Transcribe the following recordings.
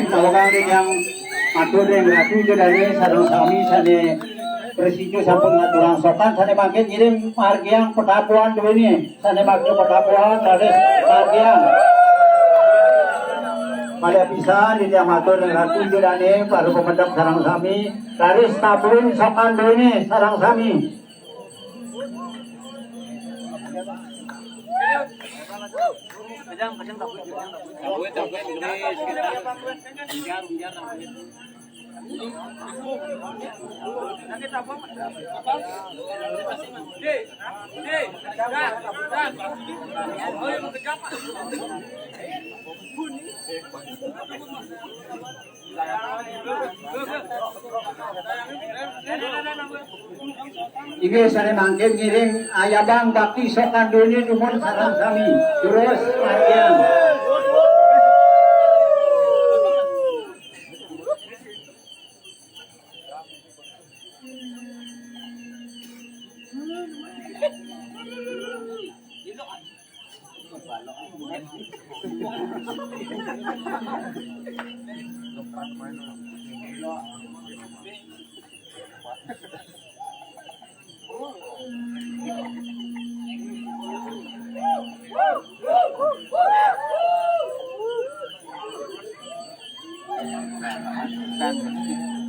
Nawakan yang atur yang ratu dari sarung sami sane presidio sampun ngaturang sokan sane makin ngirim margiang petapuan dulu ini sane makin petapuan dari margiang pada bisa di yang atur yang ratu dari baru pemedap sarung sami dari tapuin sokan dulu ini sarung sami. Iki sare mangkin ngiring ayabang bakti sokan dunia nuhun sareng sami terus margian.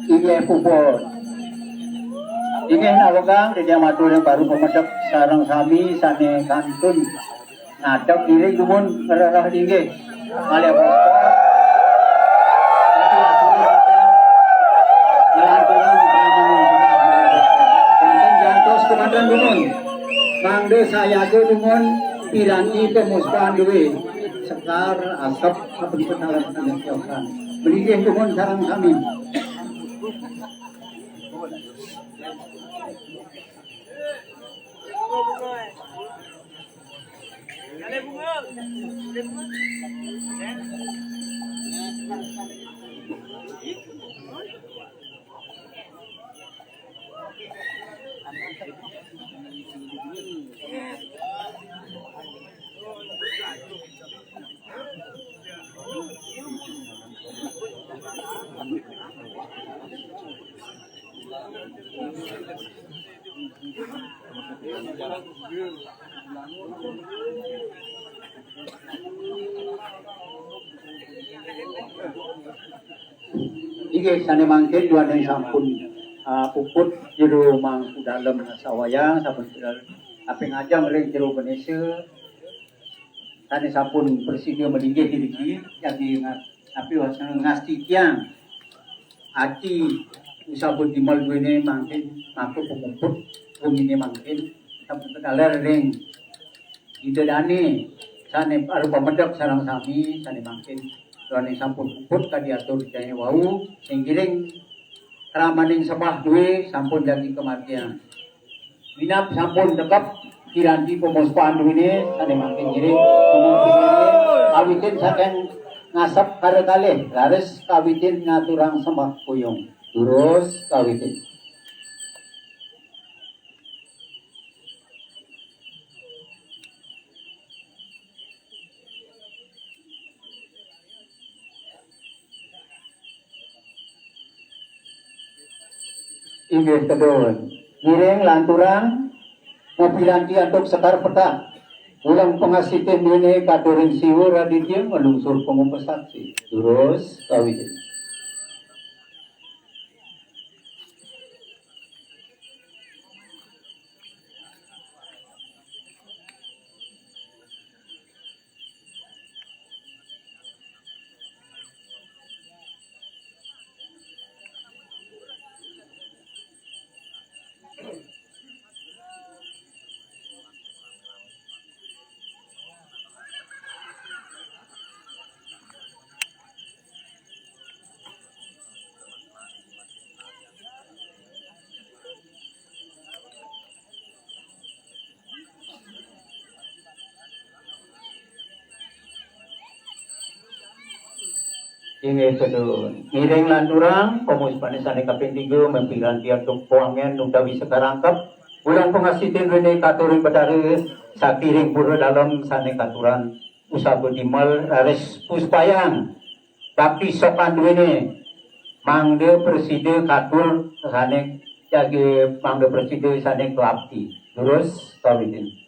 Ini kupon. Ini nawagang di matur yang baru pemedap sarang sami sane kantun ngadap diri dumun ngerarah tinggi kali apa jantos komandan dumun mangde saya ke dumun piranti pemuspahan duwe sekar asap apa kenalan penyesuaian beli dumun sarang sami. Iki sane mangke dua dari sampun puput jero mang dalem sawayang sampun ape ngajang ring jero Indonesia sane sampun presidio melinggih diri yang di ape wasana ngasti tiang ati sampun dimal duene mangke mampu puput bumine mangke sampun kaler ring idedane sane arupa medhek sareng sami sane mangke Tuhan sampun puput kadiatur jaya wau singgiring ramaning sepah duwe sampun dagi kematian minap sampun dekap kiranti pemuspahan duwe sane mangkin giring kawitin saken ngasap kare kalih laris kawitin ngaturang sembah kuyung terus kawitin. Inggih kedon giring lanturang mobilanti antuk sekar peta ulang pengasitin dene katuring siwur raditya melungsur pengupesatsi terus kawitin. Inge kedua, ngiring landurang, komus panisane kaping 3, mempilan tiap tukuangan, nungdawi sekarangkap, ulang pengasitin rene katurin badare, sakiring pura dalam sane katuran, usah bedimal, res puspayang, tapi sopan duwene, mangde preside katur, sane, jage mangde preside sane kelapti, terus kawitin.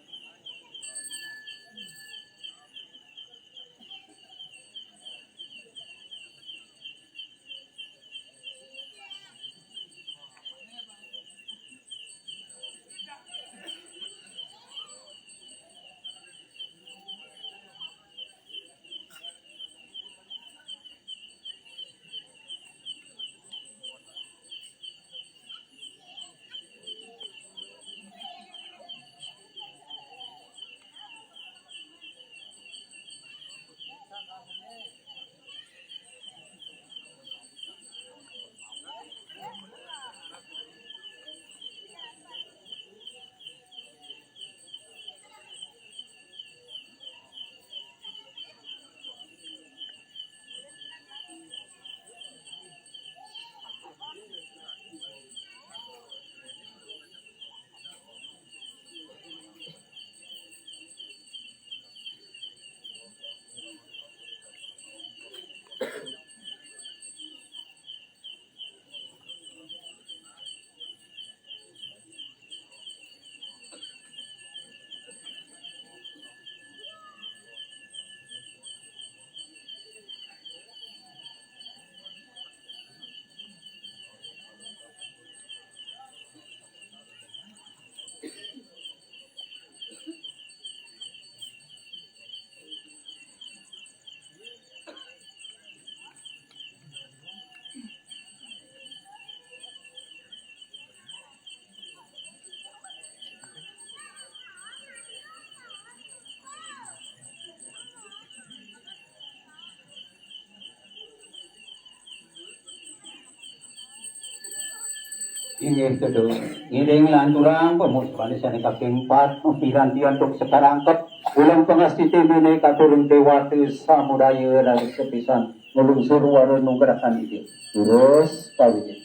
Ini kedua, ngiring lanturang pemus panisane kaping 4, mempilan tian untuk sekarangkap, ulang pengasitin rene katurin dewati samudaya dari sepisan, ngelungsur warung nunggerakan itu, terus kawitin.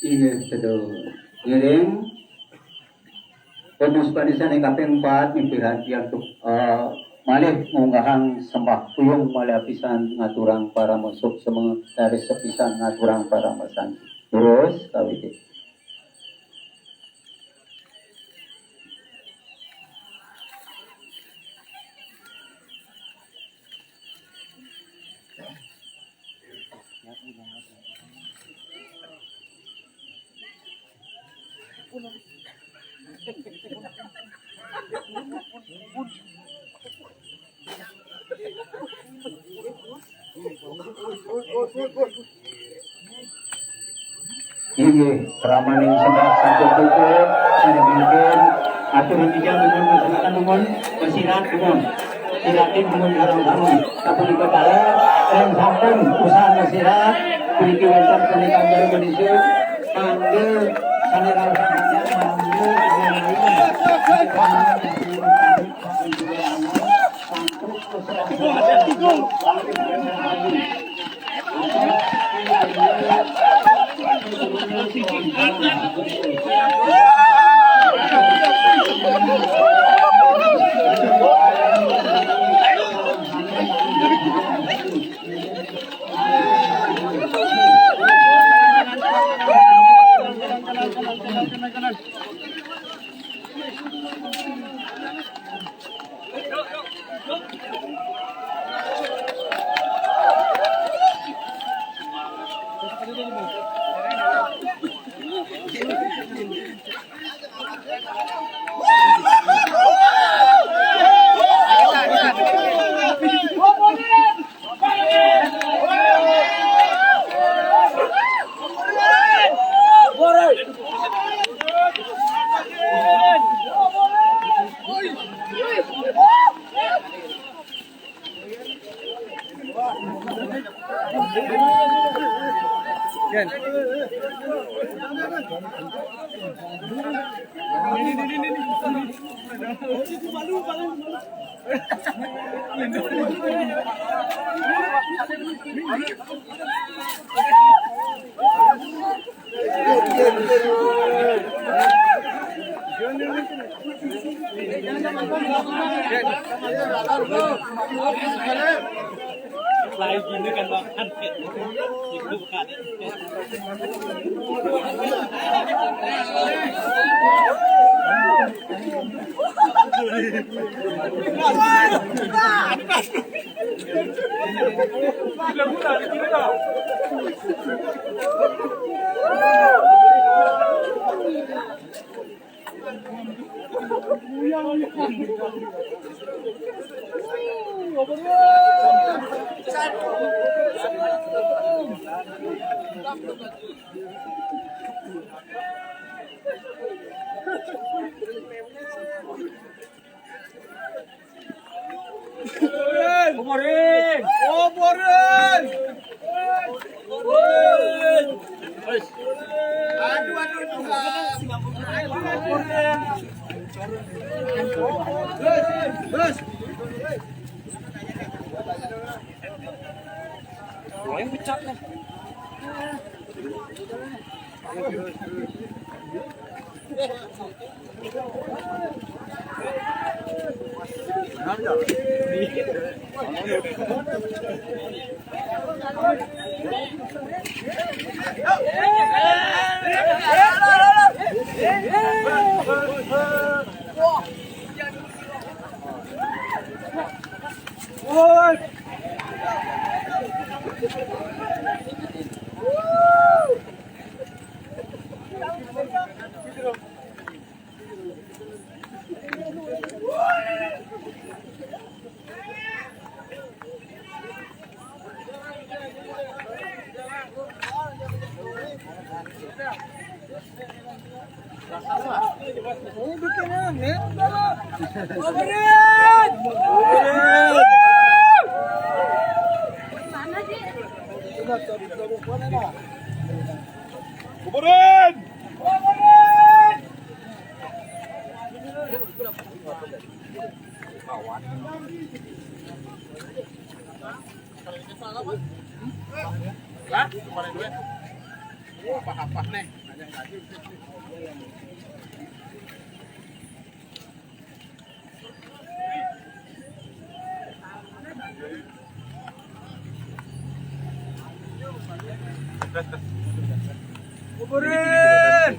Ini kedua, ngiring pemus panisane kaping 4, mimpihan tiang untuk malih munggahang sembah puyung malih apisan ngaturang para masuk semua dari sepisan ngaturang para masan. Terus kawitin. Ini keramaning sembah satu buku, saya mungkin atur tidak dengan masyarakat umum, bersirat umum, siratin umum garang-garang, tapi di kepala dan sampun usaha masyarakat, pilih wajib senikan dari Indonesia, panggil senikan Lain gini kan makan itu bukan. Kumarin! Oh, kumarin! Kumarin! Aduh, Bos. Yang pecat nih. Apa nih? Kuburin!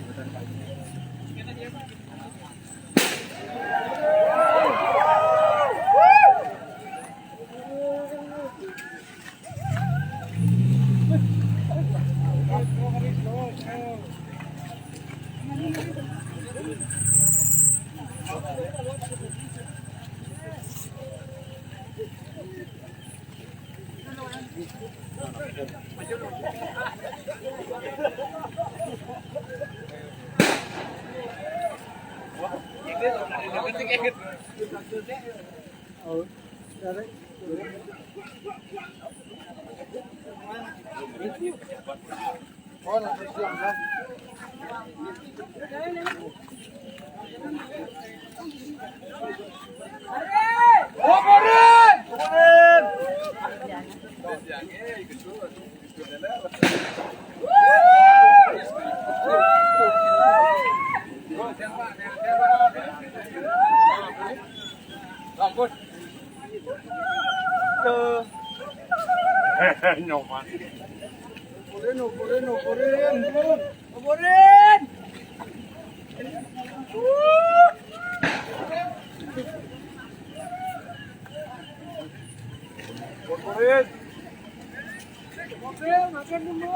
Nyoman. Kuburin. Makan dulu.